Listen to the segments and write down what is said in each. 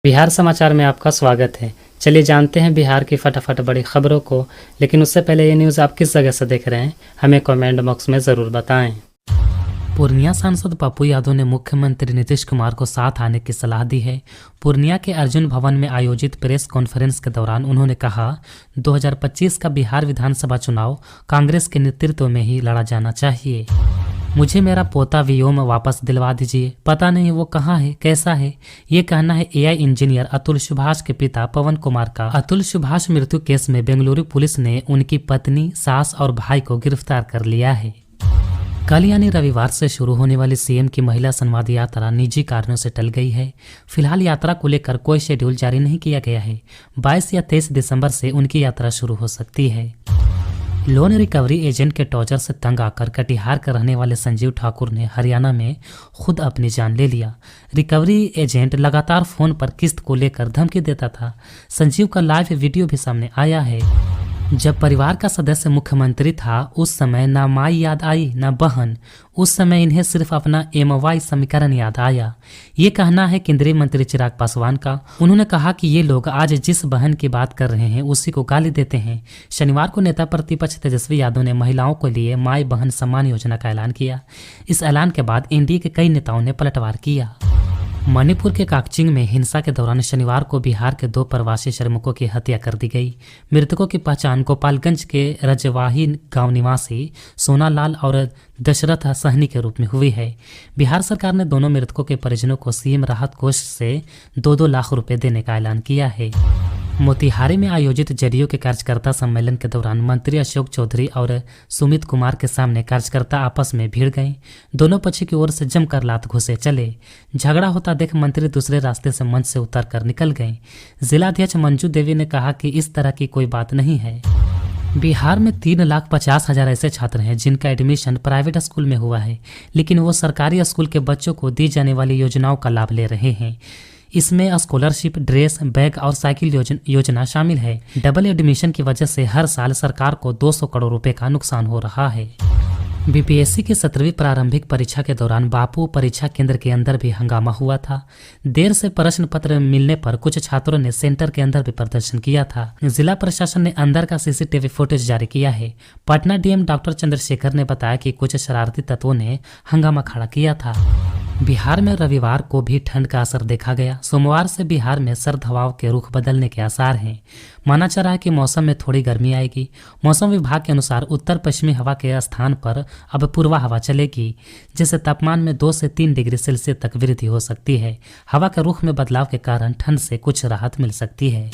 बिहार समाचार में आपका स्वागत है। चलिए जानते हैं बिहार की फटाफट बड़ी खबरों को, लेकिन उससे पहले ये न्यूज़ आप किस जगह से देख रहे हैं हमें कमेंट बॉक्स में ज़रूर बताएं। पूर्णिया सांसद पप्पू यादव ने मुख्यमंत्री नीतीश कुमार को साथ आने की सलाह दी है। पूर्णिया के अर्जुन भवन में आयोजित प्रेस कॉन्फ्रेंस के दौरान उन्होंने कहा, 2025 का बिहार विधानसभा चुनाव कांग्रेस के नेतृत्व में ही लड़ा जाना चाहिए। मुझे मेरा पोता व्योम वापस दिलवा दीजिए, पता नहीं वो कहाँ है, कैसा है। ये कहना है एआई इंजीनियर अतुल सुभाष के पिता पवन कुमार का। अतुल सुभाष मृत्यु केस में बेंगलुरु पुलिस ने उनकी पत्नी, सास और भाई को गिरफ्तार कर लिया है। कल यानी रविवार से शुरू होने वाली सीएम की महिला संवाद यात्रा निजी कारणों से टल गई है। फिलहाल यात्रा को लेकर कोई शेड्यूल जारी नहीं किया गया है। 22 या 23 दिसंबर से उनकी यात्रा शुरू हो सकती है। लोन रिकवरी एजेंट के टॉर्चर से तंग आकर कटिहार के रहने वाले संजीव ठाकुर ने हरियाणा में खुद अपनी जान ले लिया। रिकवरी एजेंट लगातार फोन पर किस्त को लेकर धमकी देता था। संजीव का लाइव वीडियो भी सामने आया है। जब परिवार का सदस्य मुख्यमंत्री था उस समय ना माई याद आई ना बहन, उस समय इन्हें सिर्फ अपना MY समीकरण याद आया। ये कहना है केंद्रीय मंत्री चिराग पासवान का। उन्होंने कहा कि ये लोग आज जिस बहन की बात कर रहे हैं उसी को गाली देते हैं। शनिवार को नेता प्रतिपक्ष तेजस्वी यादव ने महिलाओं के लिए माई बहन सम्मान योजना का ऐलान किया। इस ऐलान के बाद एनडीए के कई नेताओं ने पलटवार किया। मणिपुर के काकचिंग में हिंसा के दौरान शनिवार को बिहार के 2 प्रवासी श्रमिकों की हत्या कर दी गई। मृतकों की पहचान गोपालगंज के रजवाही गांव निवासी सोनालाल और दशरथ सहनी के रूप में हुई है। बिहार सरकार ने दोनों मृतकों के परिजनों को सीएम राहत कोष से 2-2 लाख रुपए देने का ऐलान किया है। मोतिहारी में आयोजित जदयू के कार्यकर्ता सम्मेलन के दौरान मंत्री अशोक चौधरी और सुमित कुमार के सामने कार्यकर्ता आपस में भिड़ गए। दोनों पक्ष की ओर से जमकर लात घुसे चले। झगड़ा होता देख मंत्री दूसरे रास्ते से मंच से उतरकर निकल गए। जिलाध्यक्ष मंजू देवी ने कहा कि इस तरह की कोई बात नहीं है। बिहार में 3,50,000 ऐसे छात्र हैं जिनका एडमिशन प्राइवेट स्कूल में हुआ है, लेकिन वो सरकारी स्कूल के बच्चों को दी जाने वाली योजनाओं का लाभ ले रहे हैं। इसमें स्कॉलरशिप, ड्रेस, बैग और साइकिल योजना शामिल है। डबल एडमिशन की वजह से हर साल सरकार को 200 करोड़ रुपए का नुकसान हो रहा है। बीपीएससी की 17वीं प्रारंभिक परीक्षा के दौरान बापू परीक्षा केंद्र के अंदर भी हंगामा हुआ था। देर से प्रश्न पत्र मिलने पर कुछ छात्रों ने सेंटर के अंदर भी प्रदर्शन किया था। जिला प्रशासन ने अंदर का CCTV फुटेज जारी किया है। पटना डीएम डॉक्टर चंद्रशेखर ने बताया कि कुछ शरारती तत्वों ने हंगामा खड़ा किया था। बिहार में रविवार को भी ठंड का असर देखा गया। सोमवार से बिहार में सर्द हवाओं के रुख बदलने के आसार हैं। माना जा रहा है कि मौसम में थोड़ी गर्मी आएगी। मौसम विभाग के अनुसार उत्तर पश्चिमी हवा के स्थान पर अब पूर्वा हवा चलेगी, जिससे तापमान में 2 से 3 डिग्री सेल्सियस तक वृद्धि हो सकती है। हवा के रुख में बदलाव के कारण ठंड से कुछ राहत मिल सकती है।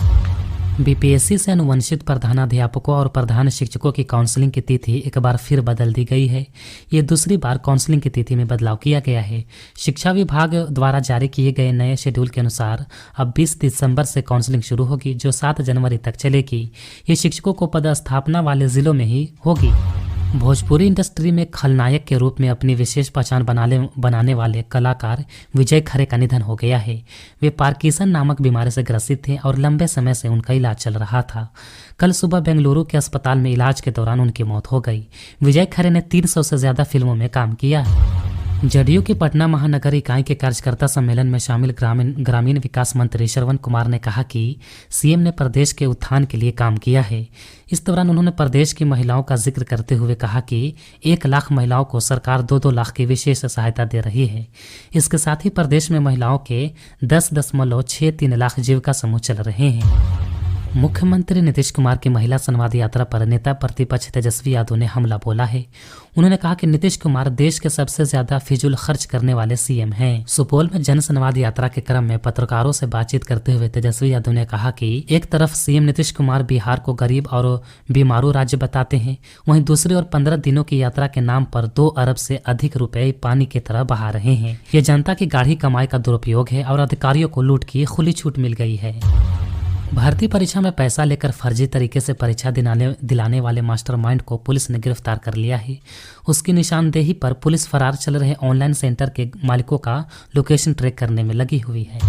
बीपीएससी से अनुवंशित प्रधानाध्यापकों और प्रधान शिक्षकों की काउंसलिंग की तिथि एक बार फिर बदल दी गई है। ये दूसरी बार काउंसलिंग की तिथि में बदलाव किया गया है। शिक्षा विभाग द्वारा जारी किए गए नए शेड्यूल के अनुसार अब 20 दिसंबर से काउंसलिंग शुरू होगी, जो 7 जनवरी तक चलेगी। ये शिक्षकों को पदस्थापना वाले जिलों में ही होगी। भोजपुरी इंडस्ट्री में खलनायक के रूप में अपनी विशेष पहचान बनाने वाले कलाकार विजय खरे का निधन हो गया है। वे पार्किंसन नामक बीमारी से ग्रसित थे और लंबे समय से उनका इलाज चल रहा था। कल सुबह बेंगलुरु के अस्पताल में इलाज के दौरान उनकी मौत हो गई। विजय खरे ने 300 से ज्यादा फिल्मों में काम किया है। जदयू की पटना महानगर इकाई के कार्यकर्ता सम्मेलन में शामिल ग्रामीण विकास मंत्री श्रवण कुमार ने कहा कि सीएम ने प्रदेश के उत्थान के लिए काम किया है। इस दौरान उन्होंने प्रदेश की महिलाओं का जिक्र करते हुए कहा कि 1 लाख महिलाओं को सरकार 2-2 लाख की विशेष सहायता दे रही है। इसके साथ ही प्रदेश में महिलाओं के 10.63 लाख जीविका समूह चल रहे हैं। मुख्यमंत्री नीतीश कुमार की महिला संवाद यात्रा पर नेता प्रतिपक्ष तेजस्वी यादव ने हमला बोला है। उन्होंने कहा कि नीतीश कुमार देश के सबसे ज्यादा फिजूल खर्च करने वाले सीएम हैं। सुपौल में जन संवाद यात्रा के क्रम में पत्रकारों से बातचीत करते हुए तेजस्वी यादव ने कहा कि एक तरफ सीएम नीतीश कुमार बिहार को गरीब और बीमारू राज्य बताते हैं, वहीं दूसरी ओर 15 दिनों की यात्रा के नाम पर 2 अरब से अधिक रुपए पानी की तरह बहा रहे हैं। ये जनता की गाढ़ी कमाई का दुरुपयोग है और अधिकारियों को लूट की खुली छूट मिल गई है। भर्ती परीक्षा में पैसा लेकर फर्जी तरीके से परीक्षा दिलाने वाले मास्टरमाइंड को पुलिस ने गिरफ्तार कर लिया है। उसकी निशानदेही पर पुलिस फरार चल रहे ऑनलाइन सेंटर के मालिकों का लोकेशन ट्रैक करने में लगी हुई है।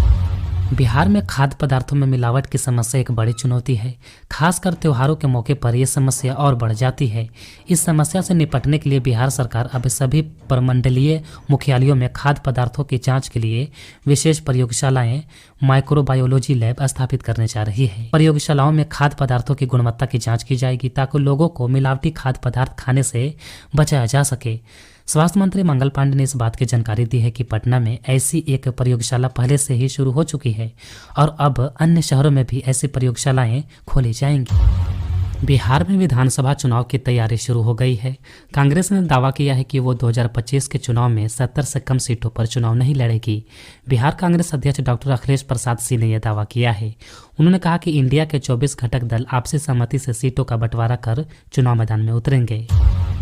बिहार में खाद्य पदार्थों में मिलावट की समस्या एक बड़ी चुनौती है। खासकर त्योहारों के मौके पर यह समस्या और बढ़ जाती है। इस समस्या से निपटने के लिए बिहार सरकार अब सभी प्रमंडलीय मुख्यालयों में खाद्य पदार्थों की जांच के लिए विशेष प्रयोगशालाएं माइक्रोबायोलॉजी लैब स्थापित करने जा रही है। प्रयोगशालाओं में खाद्य पदार्थों की गुणवत्ता की जाँच की जाएगी ताकि लोगों को मिलावटी खाद्य पदार्थ खाने से बचाया जा सके। स्वास्थ्य मंत्री मंगल पांडे ने इस बात की जानकारी दी है कि पटना में ऐसी एक प्रयोगशाला पहले से ही शुरू हो चुकी है और अब अन्य शहरों में भी ऐसी प्रयोगशालाएं खोली जाएंगी। बिहार में विधानसभा चुनाव की तैयारी शुरू हो गई है। कांग्रेस ने दावा किया है कि वो 2025 के चुनाव में 70 से कम सीटों पर चुनाव नहीं लड़ेगी। बिहार कांग्रेस अध्यक्ष डॉक्टर अखिलेश प्रसाद सिंह ने यह दावा किया है। उन्होंने कहा कि इंडिया के 24 घटक दल आपसी सहमति से सीटों का बंटवारा कर चुनाव मैदान में उतरेंगे।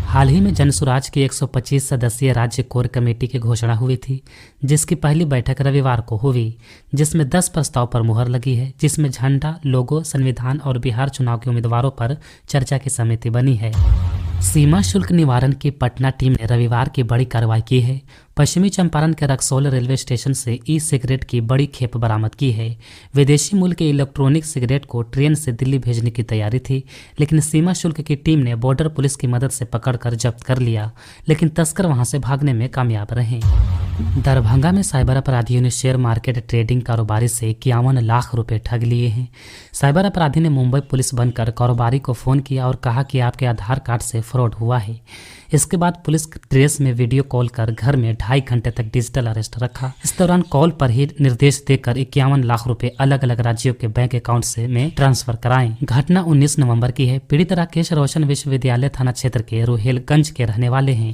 हाल ही में जनसुराज की 125 सदस्यीय राज्य कोर कमेटी की घोषणा हुई थी, जिसकी पहली बैठक रविवार को हुई, जिसमें 10 प्रस्ताव पर मुहर लगी है, जिसमें झंडा, लोगो, संविधान और बिहार चुनाव के उम्मीदवारों पर चर्चा की समिति बनी है। सीमा शुल्क निवारण की पटना टीम ने रविवार की बड़ी कार्रवाई की है। पश्चिमी चंपारण के रक्सौल रेलवे स्टेशन से ई सिगरेट की बड़ी खेप बरामद की है। विदेशी मूल के इलेक्ट्रॉनिक सिगरेट को ट्रेन से दिल्ली भेजने की तैयारी थी, लेकिन सीमा शुल्क की टीम ने बॉर्डर पुलिस की मदद से पकड़कर जब्त कर लिया, लेकिन तस्कर वहां से भागने में कामयाब रहे। दरभंगा में साइबर अपराधियों ने शेयर मार्केट ट्रेडिंग कारोबारी से 51 लाख रुपए ठग लिए हैं। साइबर अपराधी ने मुंबई पुलिस बनकर कारोबारी को फोन किया और कहा कि आपके आधार कार्ड से फ्रॉड हुआ है। इसके बाद पुलिस ड्रेस में वीडियो कॉल कर घर में 2.5 घंटे तक डिजिटल अरेस्ट रखा। इस दौरान कॉल पर ही निर्देश देकर 51 लाख रुपए अलग अलग राज्यों के बैंक अकाउंट से में ट्रांसफर कराएं। घटना 19 नवंबर की है। पीड़ित राकेश रोशन विश्वविद्यालय थाना क्षेत्र के रोहेलगंज के रहने वाले हैं।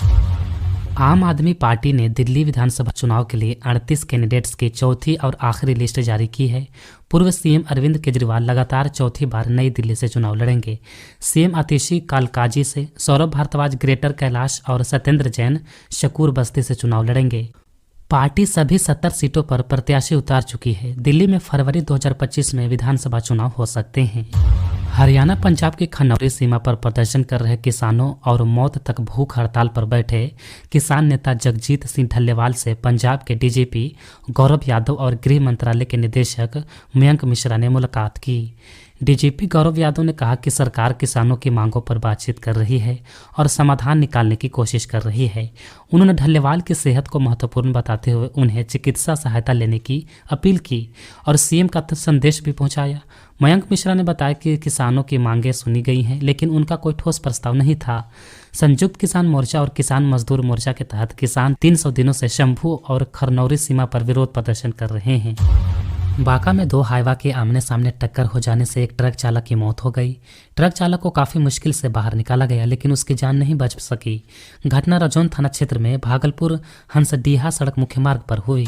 आम आदमी पार्टी ने दिल्ली विधानसभा चुनाव के लिए 38 कैंडिडेट्स की चौथी और आखिरी लिस्ट जारी की है। पूर्व सीएम अरविंद केजरीवाल लगातार चौथी बार नई दिल्ली से चुनाव लड़ेंगे। सीएम आतिशी कालकाजी से, सौरभ भारद्वाज ग्रेटर कैलाश और सत्येंद्र जैन शकूर बस्ती से चुनाव लड़ेंगे। पार्टी सभी 70 सीटों पर प्रत्याशी उतार चुकी है। दिल्ली में फरवरी 2025 में विधानसभा चुनाव हो सकते हैं। हरियाणा पंजाब की खनौरी सीमा पर प्रदर्शन कर रहे किसानों और मौत तक भूख हड़ताल पर बैठे किसान नेता जगजीत सिंह ढल्लेवाल से पंजाब के डीजीपी गौरव यादव और गृह मंत्रालय के निदेशक मयंक मिश्रा ने मुलाकात की। डीजीपी गौरव यादव ने कहा कि सरकार किसानों की मांगों पर बातचीत कर रही है और समाधान निकालने की कोशिश कर रही है। उन्होंने ढल्लेवाल की सेहत को महत्वपूर्ण बताते हुए उन्हें चिकित्सा सहायता लेने की अपील की और सीएम का संदेश भी पहुंचाया। मयंक मिश्रा ने बताया कि किसानों की मांगें सुनी गई हैं, लेकिन उनका कोई ठोस प्रस्ताव नहीं था। संयुक्त किसान मोर्चा और किसान मजदूर मोर्चा के तहत किसान 300 दिनों से शंभू और खरनौरी सीमा पर विरोध प्रदर्शन कर रहे हैं। बांका में 2 हाईवा के आमने सामने टक्कर हो जाने से एक ट्रक चालक की मौत हो गई। ट्रक चालक को काफी मुश्किल से बाहर निकाला गया, लेकिन उसकी जान नहीं बच सकी। घटना रजौन थाना क्षेत्र में भागलपुर हंसडीहा सड़क मुख्य मार्ग पर हुई।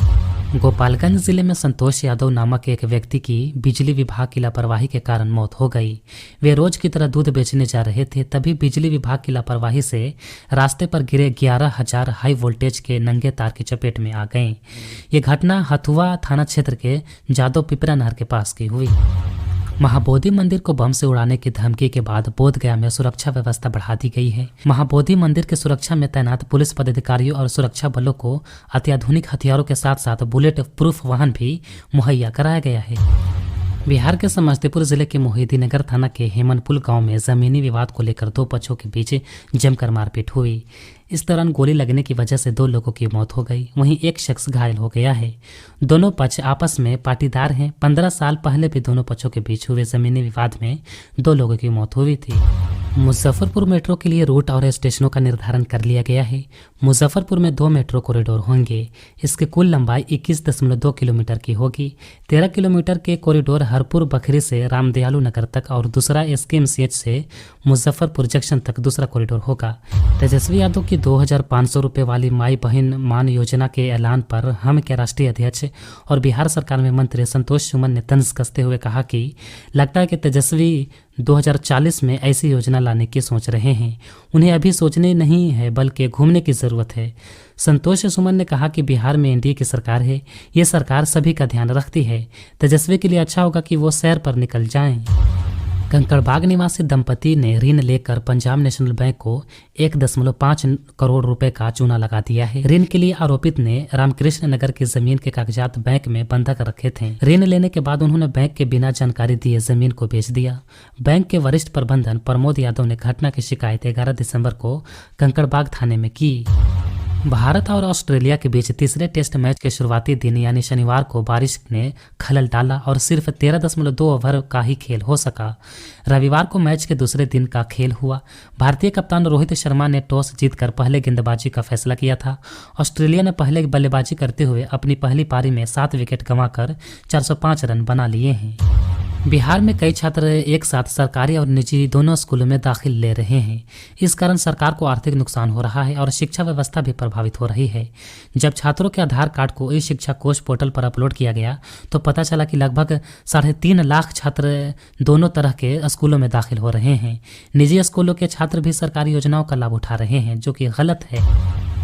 गोपालगंज जिले में संतोष यादव नामक एक व्यक्ति की बिजली विभाग की लापरवाही के कारण मौत हो गई। वे रोज की तरह दूध बेचने जा रहे थे, तभी बिजली विभाग की लापरवाही से रास्ते पर गिरे 11,000 हाई वोल्टेज के नंगे तार की चपेट में आ गए। ये घटना हथुआ थाना क्षेत्र के जादव पिपरा नहर के पास की हुई। महाबोधि मंदिर को बम से उड़ाने की धमकी के बाद बोधगया में सुरक्षा व्यवस्था बढ़ा दी गई है। महाबोधि मंदिर की सुरक्षा में तैनात पुलिस पदाधिकारियों और सुरक्षा बलों को अत्याधुनिक हथियारों के साथ साथ बुलेट प्रूफ वाहन भी मुहैया कराया गया है। बिहार के समस्तीपुर जिले के मोहिदीनगर थाना के हेमनपुल गांव में जमीनी विवाद को लेकर 2 पक्षों के बीच जमकर मारपीट हुई। इस दौरान गोली लगने की वजह से 2 लोगों की मौत हो गई, वहीं एक शख्स घायल हो गया है। दोनों पक्ष आपस में पाटीदार हैं। 15 साल पहले भी दोनों पक्षों के बीच हुए जमीनी विवाद में 2 लोगों की मौत हुई थी। मुजफ्फरपुर मेट्रो के लिए रूट और स्टेशनों का निर्धारण कर लिया गया है। मुजफ्फरपुर में 2 मेट्रो कॉरिडोर होंगे। इसकी कुल लंबाई 21.2 किलोमीटर की होगी। 13 किलोमीटर के कॉरिडोर हरपुर बखरी से रामदयालु नगर तक और दूसरा SKMCH से मुजफ्फरपुर जंक्शन तक दूसरा कॉरिडोर होगा। तेजस्वी यादव की 2,500 रुपये वाली माई बहन मान योजना के ऐलान पर हम के राष्ट्रीय अध्यक्ष और बिहार सरकार में मंत्री संतोष सुमन ने तंज कसते हुए कहा कि लगता है कि तेजस्वी 2040 में ऐसी योजना लाने की सोच रहे हैं। उन्हें अभी सोचने नहीं है बल्कि घूमने की जरूरत है। संतोष सुमन ने कहा कि बिहार में एनडीए की सरकार है, ये सरकार सभी का ध्यान रखती है। तेजस्वी के लिए अच्छा होगा कि वो सैर पर निकल जाएं। कंकड़बाग निवासी दंपति ने ऋण लेकर पंजाब नेशनल बैंक को 1.5 करोड़ रुपए का चूना लगा दिया है। ऋण के लिए आरोपित ने रामकृष्ण नगर की जमीन के कागजात बैंक में बंधक रखे थे। ऋण लेने के बाद उन्होंने बैंक के बिना जानकारी दिए जमीन को बेच दिया। बैंक के वरिष्ठ प्रबंधन प्रमोद यादव ने घटना की शिकायत 11 दिसंबर को कंकड़बाग थाने में की। भारत और ऑस्ट्रेलिया के बीच तीसरे टेस्ट मैच के शुरुआती दिन यानी शनिवार को बारिश ने खलल डाला और सिर्फ 13.2 ओवर का ही खेल हो सका। रविवार को मैच के दूसरे दिन का खेल हुआ। भारतीय कप्तान रोहित शर्मा ने टॉस जीतकर पहले गेंदबाजी का फैसला किया था। ऑस्ट्रेलिया ने पहले बल्लेबाजी करते हुए अपनी पहली पारी में 7 विकेट गंवाकर 405 रन बना लिए हैं। बिहार में कई छात्र एक साथ सरकारी और निजी दोनों स्कूलों में दाखिल ले रहे हैं। इस कारण सरकार को आर्थिक नुकसान हो रहा है और शिक्षा व्यवस्था भी प्रभावित हो रही है। जब छात्रों के आधार कार्ड को ई शिक्षा कोष पोर्टल पर अपलोड किया गया तो पता चला कि लगभग 3.5 लाख छात्र दोनों तरह के स्कूलों में दाखिल हो रहे हैं। निजी स्कूलों के छात्र भी सरकारी योजनाओं का लाभ उठा रहे हैं, जो कि गलत है।